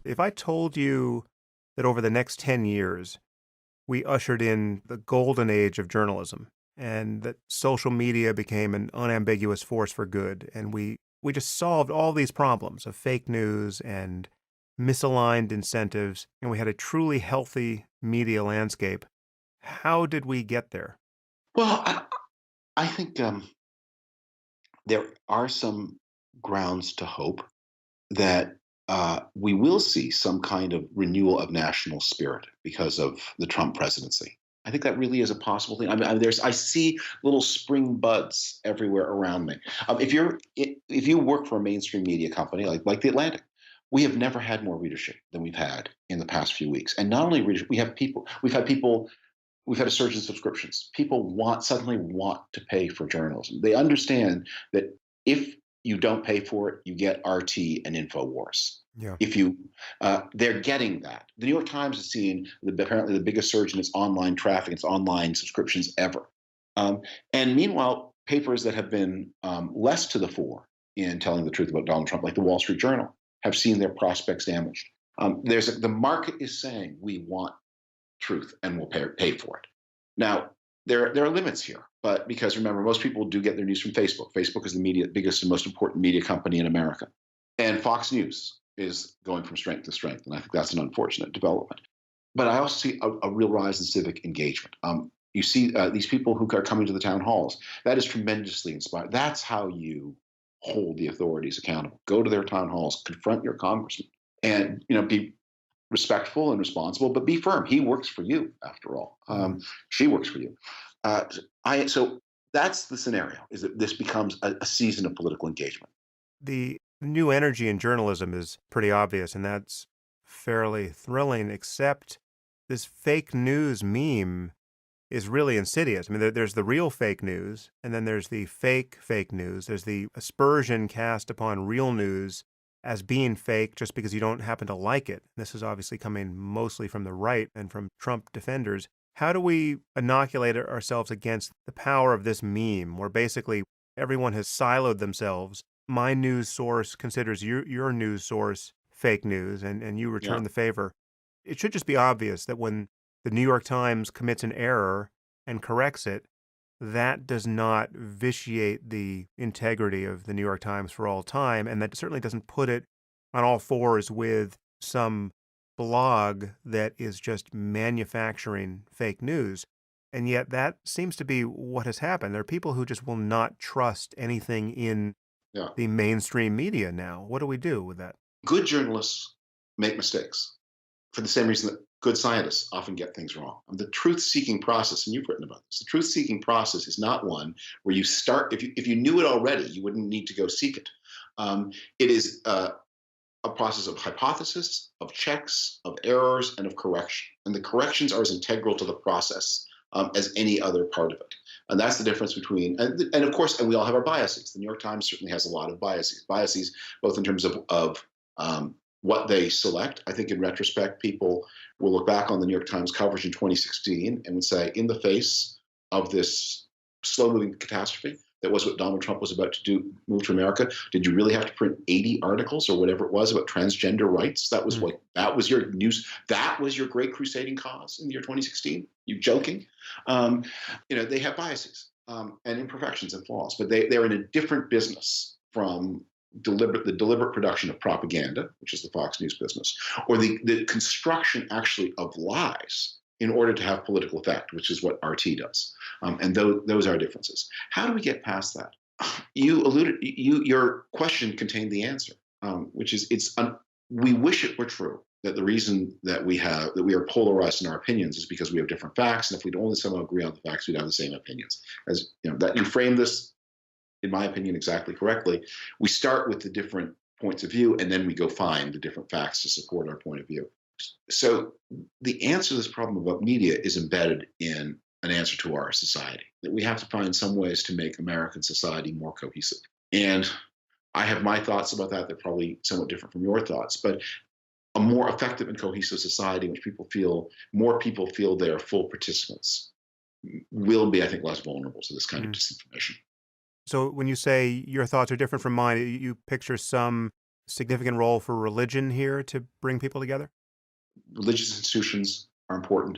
If I told you that over the next 10 years, we ushered in the golden age of journalism and that social media became an unambiguous force for good, and we just solved all these problems of fake news and misaligned incentives, and we had a truly healthy media landscape, how did we get there? Well, I think there are some grounds to hope that we will see some kind of renewal of national spirit because of the Trump presidency. I think that really is a possible thing. I see little spring buds everywhere around me. If you work for a mainstream media company like the Atlantic, we have never had more readership than we've had in the past few weeks. And not only readership, we've had a surge in subscriptions. People suddenly want to pay for journalism. They understand that if you don't pay for it, you get RT and InfoWars. Yeah. If you, they're getting that. The New York Times has seen apparently the biggest surge in its online traffic, its online subscriptions ever. And meanwhile, papers that have been less to the fore in telling the truth about Donald Trump, like the Wall Street Journal, have seen their prospects damaged. The market is saying we want truth and will pay for it. Now, there are limits here, but because remember, most people do get their news from Facebook. Facebook is the biggest and most important media company in America. And Fox News is going from strength to strength. And I think that's an unfortunate development. But I also see a real rise in civic engagement. You see these people who are coming to the town halls. That is tremendously inspiring. That's how you hold the authorities accountable. Go to their town halls, confront your congressman, and be respectful and responsible, but be firm. He works for you, after all. She works for you. So that's the scenario: is that this becomes a season of political engagement. The new energy in journalism is pretty obvious, and that's fairly thrilling, except this fake news meme is really insidious. I mean, there's the real fake news, and then there's the fake news. There's the aspersion cast upon real news as being fake just because you don't happen to like it. This is obviously coming mostly from the right and from Trump defenders. How do we inoculate ourselves against the power of this meme where basically everyone has siloed themselves? My news source considers your news source fake news, and you return Yeah. the favor. It should just be obvious that when the New York Times commits an error and corrects it, that does not vitiate the integrity of the New York Times for all time, and that certainly doesn't put it on all fours with some blog that is just manufacturing fake news. And yet that seems to be what has happened. There are people who just will not trust anything in Yeah. the mainstream media now. What do we do with that? Good journalists make mistakes for the same reason that good scientists often get things wrong. The truth-seeking process, and you've written about this, the truth-seeking process is not one where you start, if you knew it already, you wouldn't need to go seek it. It is a process of hypothesis, of checks, of errors, and of correction. And the corrections are as integral to the process as any other part of it. And that's the difference between, and of course, and we all have our biases. The New York Times certainly has a lot of biases both in terms of what they select. I think in retrospect, people will look back on the New York Times coverage in 2016 and would say, in the face of this slow-moving catastrophe that was what Donald Trump was about to do, move to America, did you really have to print 80 articles or whatever it was about transgender rights? That was that was your news. That was your great crusading cause in the year 2016. You joking? They have biases and imperfections and flaws, but they're in a different business from the deliberate production of propaganda, which is the Fox News business, or the construction actually of lies in order to have political effect, which is what RT does. And those are differences. How do we get past that? Your question contained the answer, which is we wish it were true that the reason that we are polarized in our opinions is because we have different facts, and if we'd only somehow agree on the facts, we'd have the same opinions. As that you frame this, in my opinion, exactly correctly. We start with the different points of view, and then we go find the different facts to support our point of view. So the answer to this problem about media is embedded in an answer to our society, that we have to find some ways to make American society more cohesive. And I have my thoughts about that. They're probably somewhat different from your thoughts, but a more effective and cohesive society in which more people feel they are full participants will be, I think, less vulnerable to this kind of disinformation. So when you say your thoughts are different from mine, you picture some significant role for religion here to bring people together? Religious institutions are important.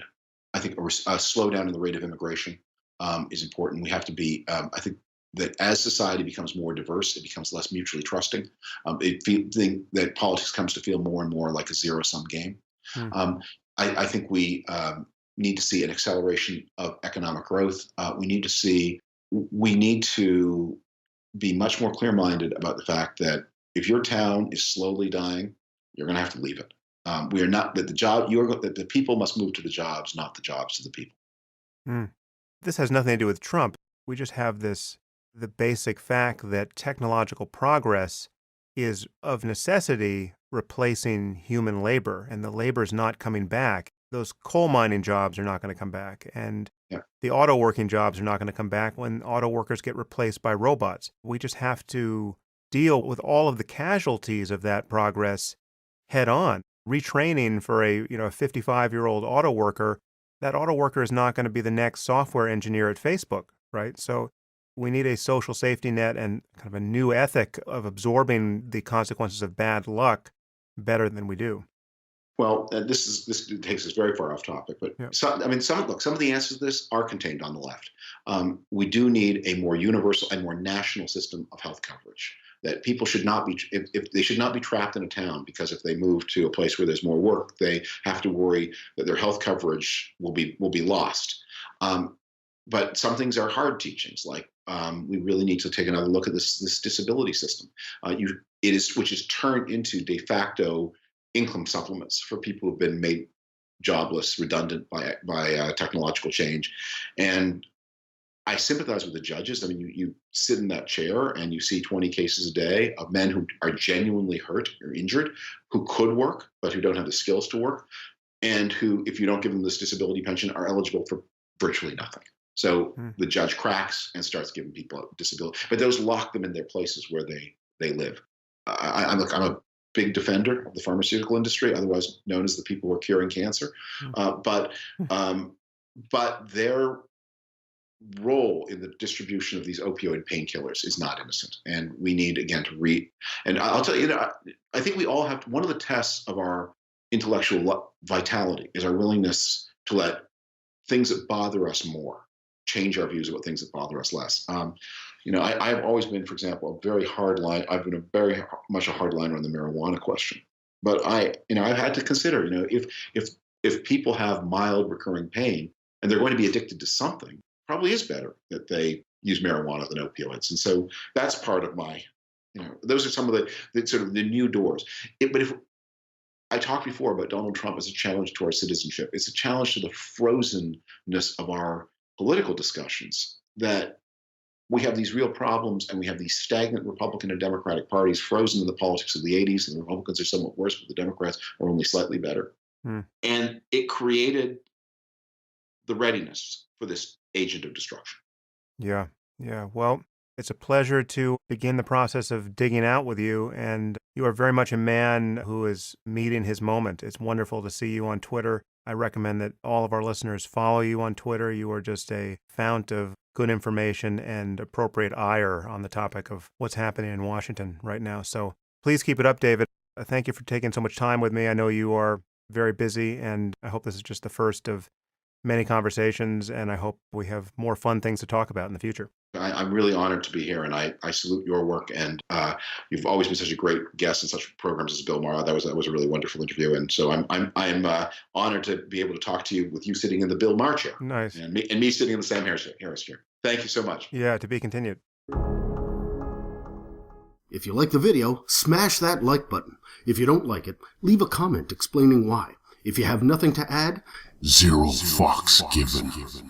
I think a slowdown in the rate of immigration is important. We have to be, I think that as society becomes more diverse, it becomes less mutually trusting. Think that politics comes to feel more and more like a zero-sum game. Hmm. I think we need to see an acceleration of economic growth. We need to be much more clear-minded about the fact that if your town is slowly dying, you're going to have to leave it. We are not that the job that the people must move to the jobs, not the jobs to the people. Hmm. This has nothing to do with Trump. We just have the basic fact that technological progress is of necessity replacing human labor, and the labor is not coming back. Those coal mining jobs are not going to come back, and Yeah. the auto working jobs are not going to come back when auto workers get replaced by robots. We just have to deal with all of the casualties of that progress head on. Retraining for a 55-year-old auto worker, that auto worker is not going to be the next software engineer at Facebook, right? So we need a social safety net and kind of a new ethic of absorbing the consequences of bad luck better than we do. Well, this takes us very far off topic, but Yeah. some of the answers to this are contained on the left. We do need a more universal and more national system of health coverage. That people should not be, if they should not be trapped in a town because if they move to a place where there's more work, they have to worry that their health coverage will be lost. But some things are hard teachings, like we really need to take another look at this disability system. Which is turned into de facto income supplements for people who've been made jobless, redundant by technological change. And I sympathize with the judges. I mean, you sit in that chair and you see 20 cases a day of men who are genuinely hurt or injured, who could work, but who don't have the skills to work, and who, if you don't give them this disability pension, are eligible for virtually nothing. So the judge cracks and starts giving people a disability, but those lock them in their places where they live. I'm a big defender of the pharmaceutical industry, otherwise known as the people who are curing cancer. But their role in the distribution of these opioid painkillers is not innocent, and we need again to read. And I'll tell you, I think we all have one of the tests of our intellectual vitality is our willingness to let things that bother us more change our views about things that bother us less. I've always been, for example, a very hard line. I've been very much a hardliner on the marijuana question, but I've had to consider, if people have mild recurring pain and they're going to be addicted to something, probably is better that they use marijuana than opioids. And so that's part of my, those are some of the sort of the new doors. But if I talked before about Donald Trump as a challenge to our citizenship, it's a challenge to the frozenness of our political discussions, that we have these real problems and we have these stagnant Republican and Democratic parties frozen in the politics of the 80s, and the Republicans are somewhat worse, but the Democrats are only slightly better. And it created the readiness for this agent of destruction. Yeah. Well, it's a pleasure to begin the process of digging out with you, and you are very much a man who is meeting his moment. It's wonderful to see you on Twitter. I recommend that all of our listeners follow you on Twitter. You are just a fount of good information and appropriate ire on the topic of what's happening in Washington right now. So please keep it up, David. Thank you for taking so much time with me. I know you are very busy, and I hope this is just the first of many conversations, and I hope we have more fun things to talk about in the future. I'm really honored to be here, and I salute your work. And you've always been such a great guest in such programs as Bill Maher. That was a really wonderful interview, and so I'm honored to be able to talk to you with you sitting in the Bill Maher chair, Nice, and me sitting in the Sam Harris chair. Thank you so much. Yeah, to be continued. If you like the video, smash that like button. If you don't like it, leave a comment explaining why. If you have nothing to add, ZeroFox given.